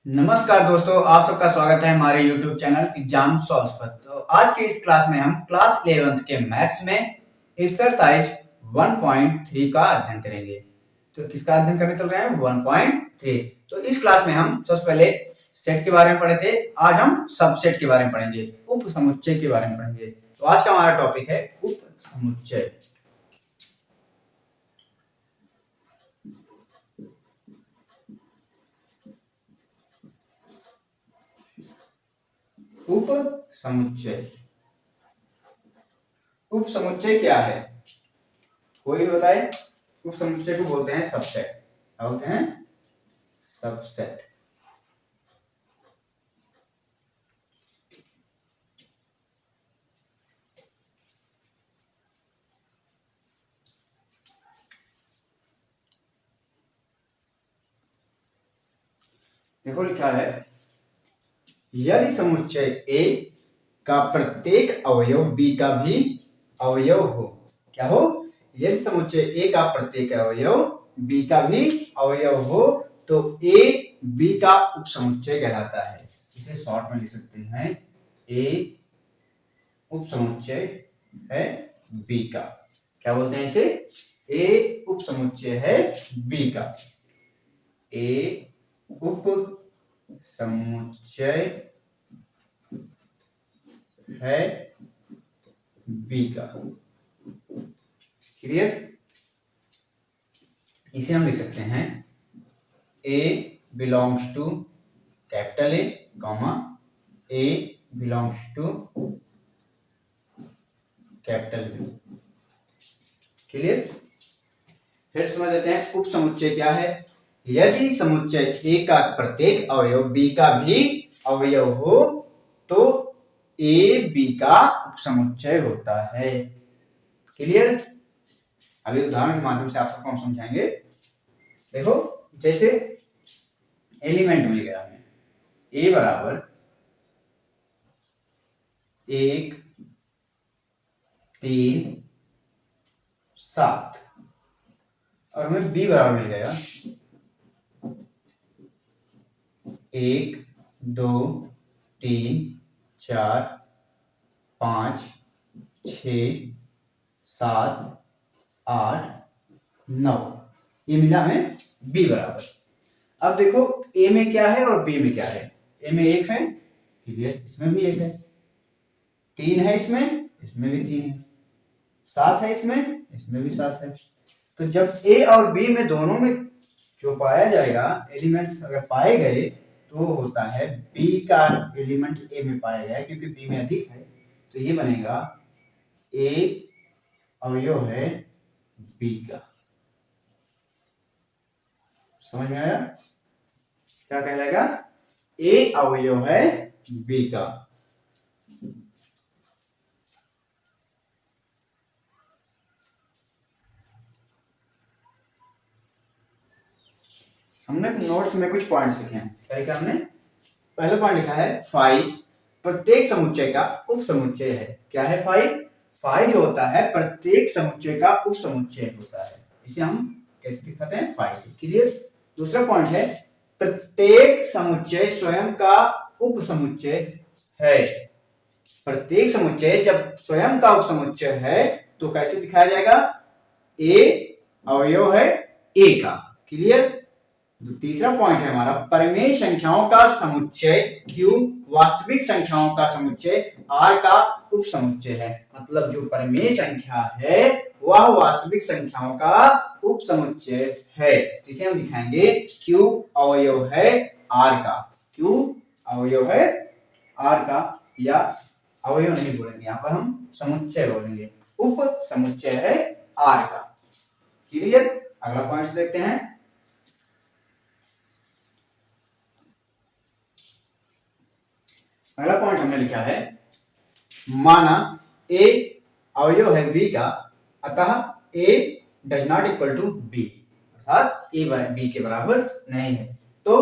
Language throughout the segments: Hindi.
नमस्कार दोस्तों, आप सबका स्वागत है हमारे YouTube चैनल एग्जाम सॉल्व पर। तो आज के इस क्लास में हम क्लास 11th के मैथ्स में एक्सरसाइज 1.3 का अध्ययन करेंगे। तो किसका अध्ययन करने चल रहे हैं? 1.3। तो इस क्लास में हम सबसे पहले सेट के बारे में पढ़े थे, आज हम सबसेट के बारे में पढ़ेंगे, उप समुच्चय के बारे में पढ़ेंगे। तो आज का हमारा टॉपिक है उप समुच्चय। उप समुच्चय, उप समुच्चय क्या है? कोई बताए? उप समुच्चय को बोलते हैं सबसेट। क्या बोलते हैं? सबसेट। देखो लिखा है, यदि समुच्चय A का प्रत्येक अवयव B का भी अवयव हो। क्या हो? यदि समुच्चय A का प्रत्येक अवयव B का भी अवयव हो तो A B का उपसमुच्चय कहलाता है। इसे शॉर्ट में लिख सकते हैं, A उपसमुच्चय है B का। क्या बोलते हैं इसे? A उपसमुच्चय है B का। A उप समुच्चय है बी का। क्लियर? इसे हम लिख सकते हैं A belongs to capital A comma A belongs to capital B। Clear? फिर समझ लेते हैं उप समुच्चय क्या है। यदि समुच्चय A का प्रत्येक अवयव B का भी अवयव हो तो A B का उपसमुच्चय होता है। क्लियर? अभी उदाहरण के माध्यम से आप सबको हम समझाएंगे। देखो, जैसे एलिमेंट मिल गया हमें, A बराबर 1 3 7 और हमें B बराबर मिल गया 1 2 3 4 5 6 7 8 9। ये मिला हमें B बराबर। अब देखो A में क्या है और B में क्या है। A में 1 है, इसमें भी 1 है, 3 है, इसमें भी 3 है, 7 है, इसमें भी 7 है। तो जब A और B में दोनों में जो पाया जाएगा, एलिमेंट्स अगर पाए गए तो होता है B का एलिमेंट A में पाया गया, क्योंकि B में अधिक है। तो ये बनेगा A अवयव है B का। समझ में आया? क्या कहलाएगा? A अवयव है B का। हमने नोट्स में कुछ पॉइंट्स लिखे हैं। क्या लिखा हमने? पहला पॉइंट लिखा है 5 प्रत्येक समुच्चय का उपसमुच्चय है। क्या है 5? 5 जो होता है प्रत्येक समुच्चय का उपसमुच्चय होता है। इसे हम कैसे दिखाते हैं? 5 से। क्लियर? दूसरा पॉइंट है प्रत्येक समुच्चय स्वयं का उपसमुच्चय है। प्रत्येक समुच्चय जब स्वयं का उपसमुच्चय है तो कैसे दिखाया जाएगा? A अवयव है A का। क्लियर? तीसरा पॉइंट है हमारा परिमेय संख्याओं का समुच्चय Q वास्तविक संख्याओं का समुच्चय R का उपसमुच्चय है। मतलब जो परिमेय संख्या है वह वास्तविक संख्याओं का उपसमुच्चय है, जिसे हम दिखाएंगे Q अवयव है R का। Q अवयव है R का, या अवयव नहीं बोलेंगे, यहाँ पर हम समुच्चय बोलेंगे। उप समुच्चय है R का। क्लियर? अगला पॉइंट देखते हैं। अगला पॉइंट हमने लिखा है, माना A अवयव है B का, अतः A does not equal to B, अर्थात A B के बराबर नहीं है। तो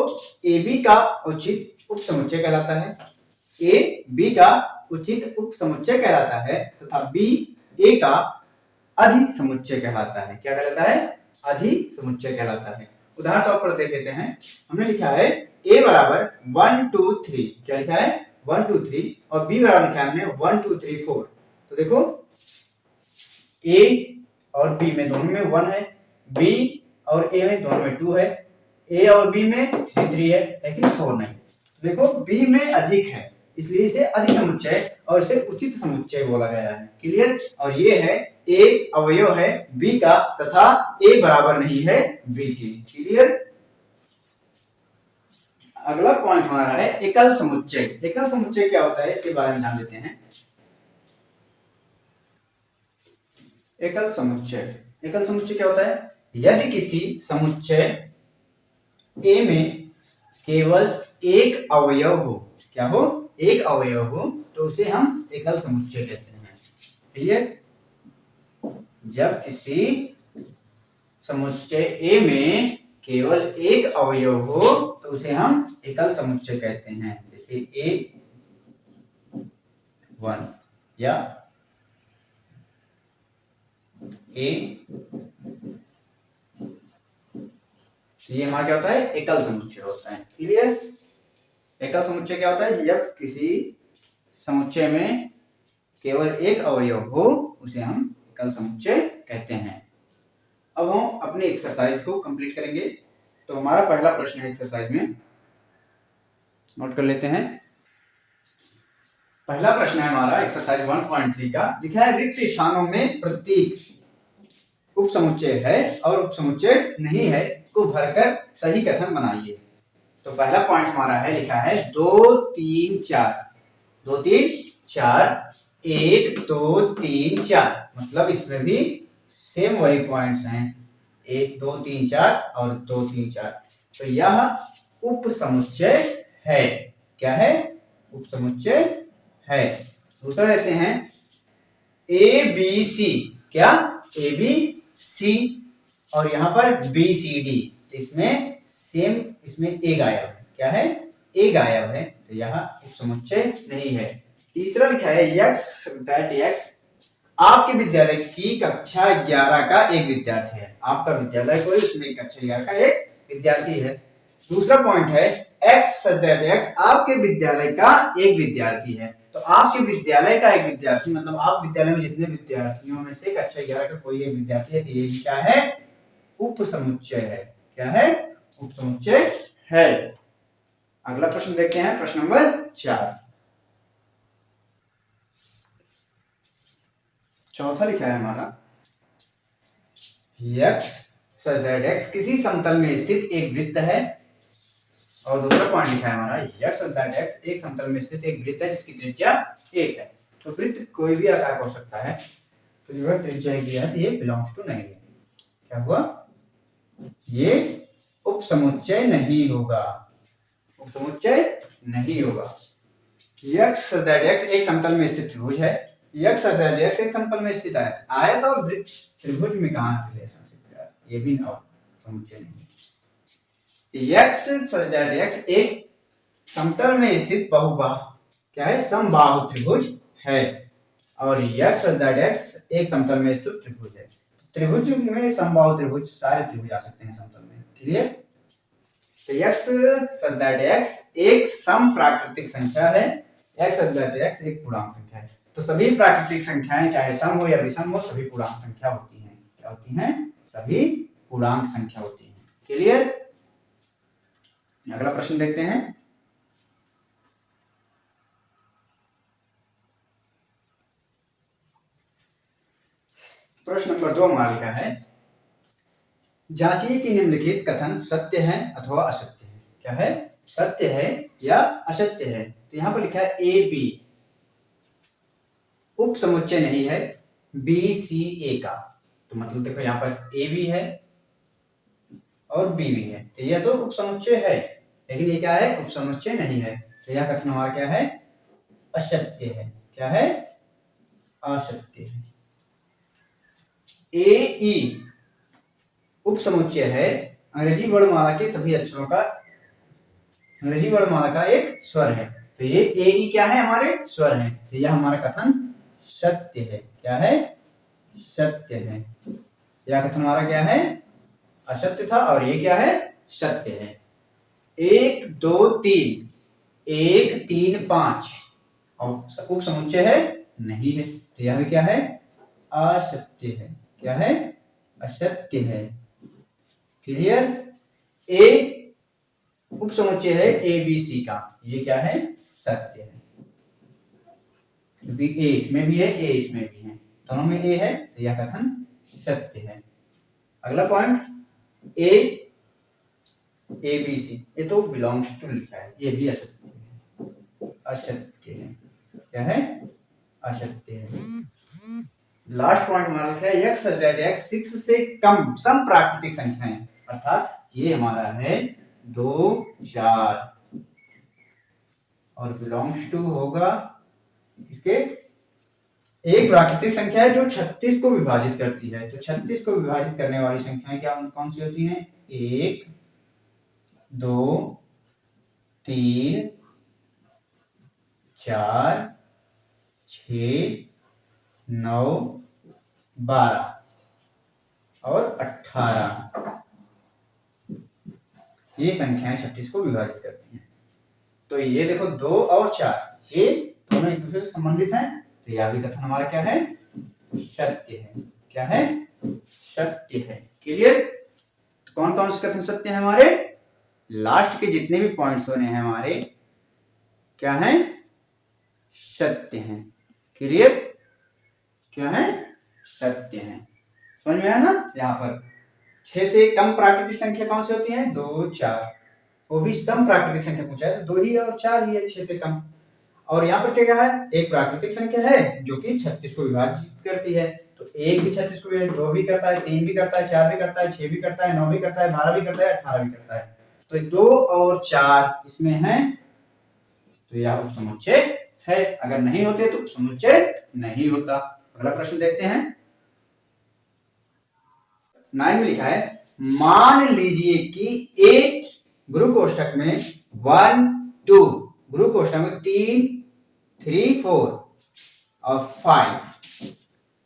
AB का उचित उपसमुच्चय कहलाता है, A B का उचित उपसमुच्चय कहलाता है, तथा B A का अधि समुच्चय कहलाता है। क्या कहलाता है? अधि समुच्चय कहलाता है। उदाहरण तौर पर देख लेते हैं। हमने लिखा है ए बराबर 1 2 3, क्या लिखा है 1 2 3, और बी बराबर लिखा है हमने 1 2 3 4। तो देखो ए और बी में दोनों में 1 है, बी और ए में दोनों में 2 है, ए और बी में 3 3 है, लेकिन 4 नहीं। तो देखो बी में अधिक है, इसलिए इसे अधिक समुच्चय और इसे उचित समुच्चय बोला गया है। क्लियर। और ये है ए अवयव है बी का तथा ए बराबर नहीं है बी की। क्लियर। अगला पॉइंट हमारा है एकल समुच्चय। एकल समुच्चय क्या होता है इसके बारे में जान लेते हैं। एकल समुच्चय, एकल समुच्चय क्या होता है? यदि किसी समुच्चय ए में केवल एक अवयव हो, क्या हो? एक अवयव हो, तो उसे हम एकल समुच्चय कहते हैं। क्लियर। जब किसी समुच्चय ए में केवल एक अवयव हो तो उसे हम एकल समुच्चय कहते हैं। जैसे A1 या ए, ये हमारा क्या होता है? एकल समुच्चय होता है। क्लियर। एकल समुच्चय क्या होता है? जब किसी समुच्चय में केवल एक अवयव हो उसे हम एकल समुच्चय कहते हैं। अब हम अपनी एक्सरसाइज को कंप्लीट करेंगे। तो हमारा पहला प्रश्न है एक्सरसाइज में, नोट कर लेते हैं। पहला प्रश्न है हमारा एक्सरसाइज 1.3 का। लिखा है रिक्त स्थानों में प्रतीक उपसमुच्चय है और उपसमुच्चय नहीं है को भरकर सही कथन बनाइए। तो पहला पॉइंट हमारा है, लिखा है 2 3 4, 2 3 4, 1 2 3 4, मतलब इसमें भी सेम वही पॉइंट्स हैं, 1 2 3 4 और 2 3 4। तो यह उपसमुच्चय है। क्या है? उपसमुच्चय है। दूसरा लेते हैं ए बी सी। क्या? ए बी सी और यहां पर बी सी डी, तो इसमें सेम, इसमें ए गायब है। क्या है? ए गायब है, तो यह उपसमुच्चय नहीं है। तीसरा लिखा है यक्स दैट यक्स आपके विद्यालय की कक्षा 11 का एक विद्यार्थी है। आपका विद्यालय कोई, उसमें कक्षा 11 का एक विद्यार्थी है। दूसरा पॉइंट है एक्स दैट एक्स आपके विद्यालय का एक विद्यार्थी है। तो आपके विद्यालय का एक विद्यार्थी मतलब आप विद्यालय में जितने विद्यार्थियों में से कक्षा 11 का कोई एक विद्यार्थी है, तो ये क्या है? उपसमुच्चय है। क्या है? उपसमुच्चय है। अगला प्रश्न देखते हैं, प्रश्न नंबर 4। चौथा लिखा है हमारा यक्स सच दैट एक्स किसी समतल में स्थित एक वृत्त है। और दूसरा पॉइंट लिखा है हमारा यक्स सच दैट एक्स एक समतल में स्थित एक वृत्त है जिसकी त्रिज्या 1 है। तो वृत्त कोई भी आकार हो सकता है, तो जो त्रिज्या 1 है, तो ये बिलोंग्स टू नहीं है। क्या हुआ? ये उपसमुच्चय नहीं होगा। उपसमुच्चय नहीं होगा। यक्स सच दैट एक्स एक समतल में स्थित त्रिभुज है। यक्स सच दैट एक्स एक समतल में स्थित आयत। आयत और वृत्त त्रिभुज में कहां रिलेशनशिप है? ये भी समुच्चय नहीं। यक्स सच दैट एक्स एक समतल में स्थित बहुबाहु, क्या है? समबाहु त्रिभुज है। और यक्स सच दैट एक्स एक समतल में स्थित त्रिभुज है। त्रिभुज में समबाहु त्रिभुज, सारे त्रिभुज आ सकते हैं समतल में। क्लियर। तो यक्स सच दैट एक्स एक सम प्राकृतिक संख्या है। एक्स सच दैट एक्स एक पूर्णांक संख्या है। तो सभी प्राकृतिक संख्याएं चाहे सम हो या विषम हो, सभी पूर्णांक संख्या होती हैं। क्या होती हैं? सभी पूर्णांक संख्या होती हैं। क्लियर। अगला प्रश्न देखते हैं। प्रश्न नंबर 2 हमारा लिखा है जांचिए कि निम्नलिखित कथन सत्य है अथवा असत्य है। क्या है? सत्य है या असत्य है। तो यहां पर लिखा है ए बी उपसमुच्चय नहीं है बी सी ए का। तो मतलब देखो यहां पर ए भी है और बी भी है, तो यह तो उपसमुच्चय है, लेकिन ये क्या है? उपसमुच्चय नहीं है। तो यह कथन हमारा क्या है? असत्य है। क्या है? असत्य है। ए ई उपसमुच्चय है अंग्रेजी वर्णमाला के सभी अक्षरों का, अंग्रेजी वर्णमाला का एक स्वर है। तो ये ए ई क्या है? हमारे स्वर हैं। तो यह हमारा कथन सत्य है। क्या है? सत्य है। यह कथन हमारा क्या है? असत्य था और ये क्या है? सत्य है। 1 2 3, 1 3 5 और उप समुच्चय है नहीं है, तो यह भी क्या है, असत्य है। क्या है, असत्य है। क्लियर। ए उप समुच्चय है ए बी सी का, ये क्या है, सत्य है, क्योंकि ए इसमें भी है ए इसमें भी है, दोनों में ए है, तो यह कथन सत्य है। अगला point, A A B C, ये तो बिलोंग्स टू लिखा है, ये भी असत्य है, असत्य है। क्या है, असत्य है। लास्ट पॉइंट हमारा लिखा है x such that x 6 से कम सम प्राकृतिक संख्याएं, अर्थात ये हमारा है 2 4 और बिलोंग्स टू होगा इसके, एक प्राकृतिक संख्या है जो 36 को विभाजित करती है, तो 36 को विभाजित करने वाली संख्याएं क्या कौन सी होती हैं, 1 2 3 4 6 9 12 और 18, ये संख्याएं 36 को विभाजित करती हैं। तो ये देखो 2 और 4 ये दोनों एक दूसरे से संबंधित हैं, तो यह भी कथन हमारा क्या है, सत्य है। क्या है, सत्य है। क्लियर। तो कौन कौन से कथन सत्य है हमारे, लास्ट के जितने भी पॉइंट्स होने हैं हमारे क्या है, सत्य है। क्लियर। क्या है, सत्य है। समझ में आया ना। यहाँ पर 6 से कम प्राकृतिक संख्या कौन सी होती है, 2 4, वो भी सम प्राकृतिक संख्या पूछा है तो 2 ही और 4 ही है 6 से कम। और यहाँ पर क्या है, एक प्राकृतिक संख्या है जो कि 36 को विभाजित करती है, तो 1 भी 36 को 2 भी करता है, 3 भी करता है, 4 भी करता है, 6 भी करता है, 9 भी करता है, 12 भी करता है, 18 भी करता है, तो 2 और 4 इसमें है, तो यह उपसमुच्चय है। अगर नहीं होते तो उपसमुच्चय नहीं होता। अगला प्रश्न देखते हैं। 9 में लिखा है, मान लीजिए कि ए गुरु कोष्ठक में 1 2, गुरु कोष्ठक में 3 3 4 और 5,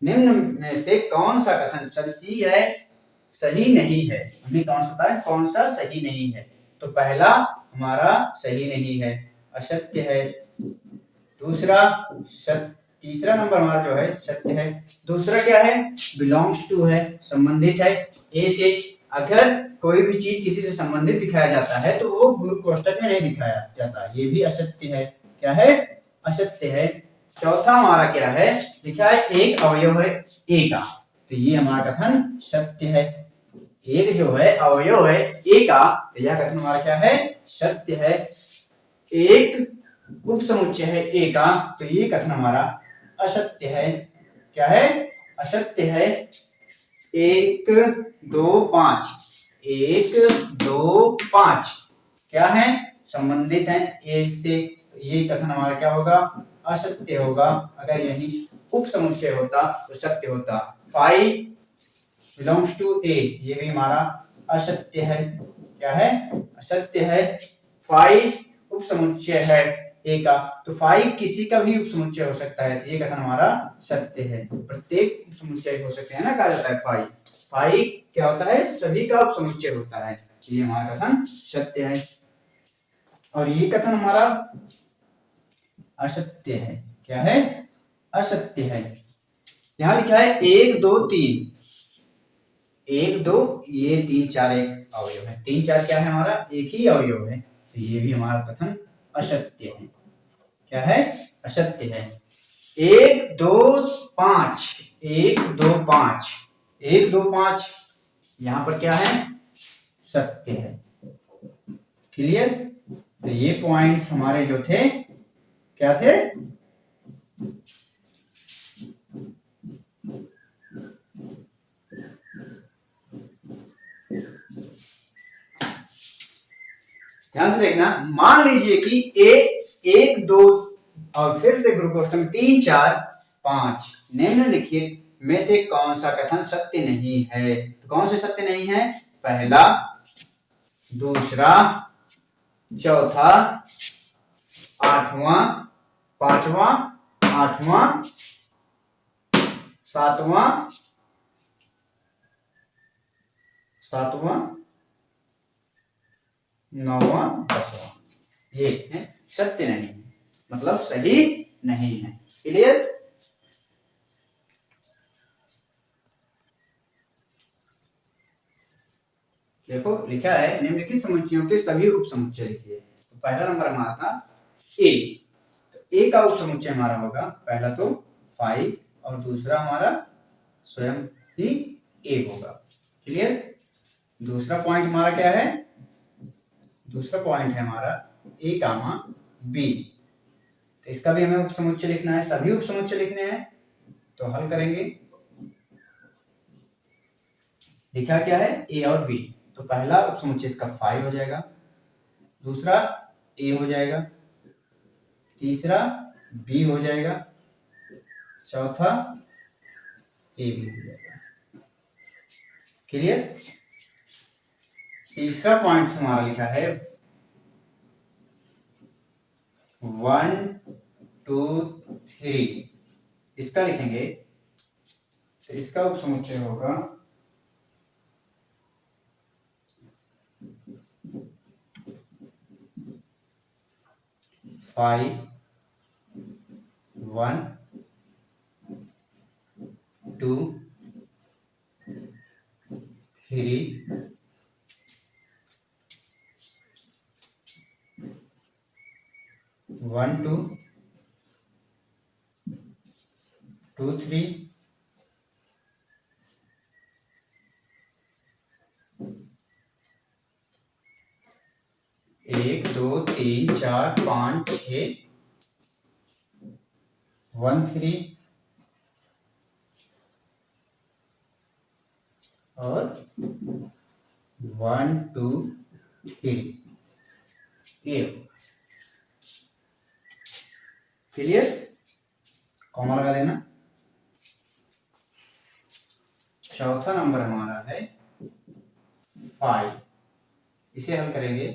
निम्न में से कौन सा कथन सही है, सही नहीं है। हमें कौन सा बताया, कौन सा सही नहीं है। तो पहला हमारा सही नहीं है, असत्य है। दूसरा तीसरा नंबर हमारा जो है सत्य है। दूसरा क्या है, बिलोंग्स टू है, संबंधित है ए से। अगर कोई भी चीज किसी से संबंधित दिखाया जाता है तो वो गुरु कोष्ठक में नहीं दिखाया जाता, ये भी असत्य है। क्या है, असत्य है। चौथा हमारा क्या है, लिखा है एक अवयव है ए का, तो ये हमारा कथन सत्य है। एक जो है अवयव है ए का, तो यह कथन हमारा क्या है, सत्य है। एक उप समुच्चय है ए का, तो ये कथन हमारा असत्य है। क्या है, असत्य है। 1 2 5, 1 2 5 क्या है, संबंधित है ए से, तो ये कथन हमारा क्या होगा, असत्य होगा। अगर यही उप समुच्चय होता तो सत्य होता। 5 बिलोंग्स टू ए, ये भी हमारा असत्य है। क्या है, असत्य है। 5 उप समुच्चय है ए का, तो 5 किसी का भी उप समुच्चय हो सकता है, तो ये कथन हमारा सत्य है। प्रत्येक उप समुच्चय हो सकते हैं ना, कहा जाता है 5 क्या होता है, सभी का उप समुच्चय होता है, ये हमारा कथन सत्य है। और ये कथन हमारा असत्य है। क्या है, असत्य है। यहां लिखा है 1 2 3, 1 2 ये 3 4 एक अवयव है, 3 4 क्या है हमारा, एक ही अवयव है, तो ये भी हमारा कथन असत्य है। क्या है, असत्य है। 1 2 5, 1 2 5, 1 2 5 यहां पर क्या है, सत्य है। क्लियर। तो ये पॉइंट्स हमारे जो थे क्या थे, ध्यान से देखना। मान लीजिए कि ए 1 2 और फिर से गुरु कोष्ठक में 3 4 5 निम्नलिखित में से कौन सा कथन सत्य नहीं है। तो कौन से सत्य नहीं है, पहला, दूसरा, चौथा, आठवां, पांचवा, आठवां, सातवां, 9वां 10वां, ये है सत्य नहीं है, मतलब सही नहीं है। क्लियर? देखो लिखा है निम्नलिखित समुच्चयों के सभी उप समुच्चय लिखिए। तो पहला नंबर हमारा था ए, तो ए का उप समुच्चय हमारा होगा पहला तो 5 और दूसरा हमारा स्वयं ही ए होगा। क्लियर? दूसरा पॉइंट हमारा क्या है? दूसरा पॉइंट है हमारा ए कामा बी, तो इसका भी हमें उप समुच्चय लिखना है, सभी उप समुच्चय लिखने हैं। तो हल करेंगे, लिखा क्या है ए और बी, तो पहला उप समुच्चय इसका 5 हो जाएगा, दूसरा ए हो जाएगा, तीसरा बी हो जाएगा, चौथा ए भी हो जाएगा। क्लियर? तीसरा पॉइंट हमारा लिखा है 1 2 3, इसका लिखेंगे तो इसका उप समुच्चय होगा 5 1 2 3 1 2 2 3 1 2 3 4 5 6 1 3 और 1 2 3 ये। क्लियर? कॉमा लगा देना। चौथा नंबर हमारा है 5, इसे हल करेंगे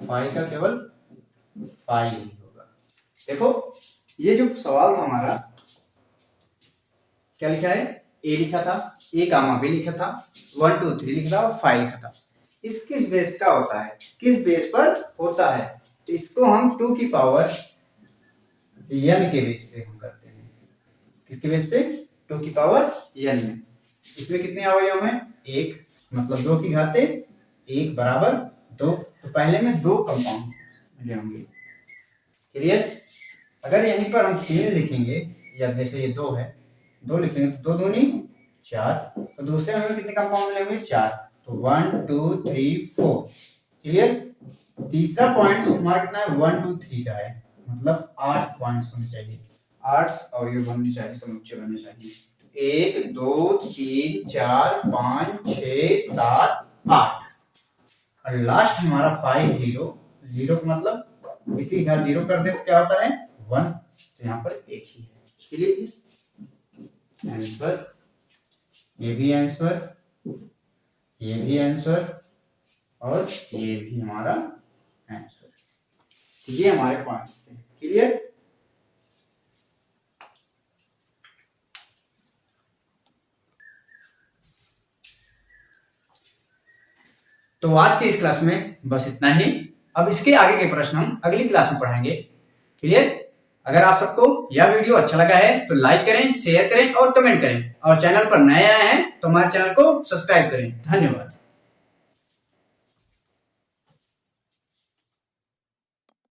5 का केवल 5 ही होगा। देखो ये जो सवाल था हमारा, क्या लिखा है? ए लिखा था, ए कामा बी लिखा था, 1 2 3 लिखा था और 5 लिखा था। इस किस बेस का होता है, किस बेस पर होता है? तो इसको हम 2 की पावर n के बेस पे हम करते हैं। किसके बेस पे? 2 की पावर n में। इसमें कितने अवयव हैं? 1, मतलब 2 की घाते 1 बराबर 2, तो पहले में 2 कंपाउंड ले होंगे। क्लियर? अगर यहीं पर हम 3 लिखेंगे, या जैसे ये 2 है, 2 लिखेंगे तो 2 दूनी 4, तो दूसरे में कितने कंपाउंड लेंगे? 4, तो 1 2 3 4। क्लियर? तीसरा पॉइंट हमारा कितना है? 1 2 3 का है, मतलब 8 पॉइंट्स होने चाहिए, 8 और ये बनने चाहिए, समुच्चय बनने चाहिए। 1 2 3 4 5 6 7 8 और लास्ट हमारा 5 0 0 का मतलब इसी का 0 कर दे तो क्या होता है? 1, तो यहाँ पर 1 ही है। क्लियर? आंसर, ये भी आंसर, ये भी आंसर और ये भी हमारा आंसर। ये हमारे पॉइंट्स थे। क्लियर? तो आज के इस क्लास में बस इतना ही। अब इसके आगे के प्रश्न हम अगली क्लास में पढ़ाएंगे। क्लियर? अगर आप सबको यह वीडियो अच्छा लगा है तो लाइक करें, शेयर करें और कमेंट करें, और चैनल पर नए आए हैं तो हमारे चैनल को सब्सक्राइब करें। धन्यवाद।